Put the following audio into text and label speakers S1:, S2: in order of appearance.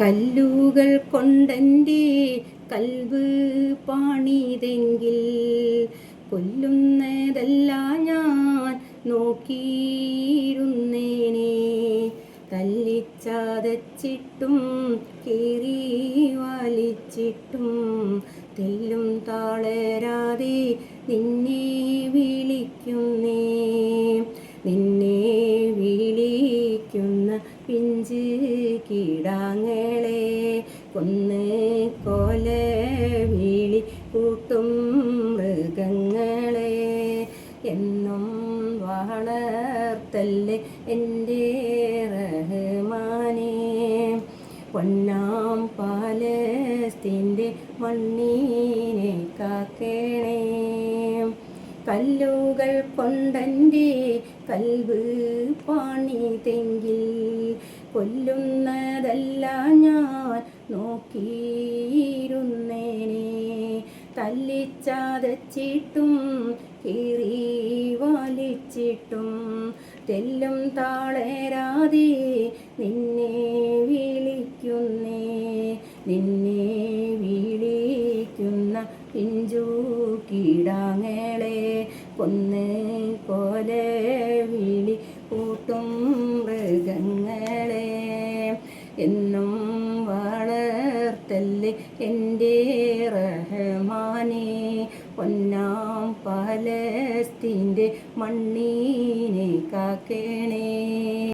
S1: കല്ലുകൾ കൊണ്ടെൻ്റെ കൽവ് പാണിതെങ്കിൽ കൊല്ലുന്നതല്ല ഞാൻ നോക്കിയിരുന്നേനെ. തല്ലിച്ചതച്ചിട്ടും കീറി വലിച്ചിട്ടും തെല്ലും താളരാതെ നിന്നെ വിളിക്കുന്നേ. നിന്നെ വിളിക്കുന്ന പിഞ്ച് കിടാങ്ങളെ കൊന്ന് കൊല വിളി കൂട്ടും മൃഗങ്ങളെ എന്നും വളർത്തല്ലേ എൻ്റെ റഹ്മാനേ. പൊന്നാം പാലസ്തീൻ്റെ മണ്ണിനെ കാക്കണേ. കല്ലുകൾ കൊണ്ടെൻ്റെ കൽവ് പാണിതെങ്കിൽ കൊല്ലുന്നതല്ല ഞാൻ നോക്കിയിരുന്നേനെ. തല്ലിച്ചതച്ചിട്ടും കീറി വലിച്ചിട്ടും തെല്ലും താളരാതെ നിന്നെ വിളിക്കുന്നേ. നിന്നെ വിളിക്കുന്ന പിഞ്ചു കിടാങ്ങളെ കൊന്ന് കൊല വിളി കൂട്ടും മൃഗങ്ങളെ എന്നും വളർത്തല്ലേ എൻ്റെ റഹ്മാനേ. പൊന്നാം പാലസ്തീൻ്റെ മണ്ണിനെ കാക്കണേ.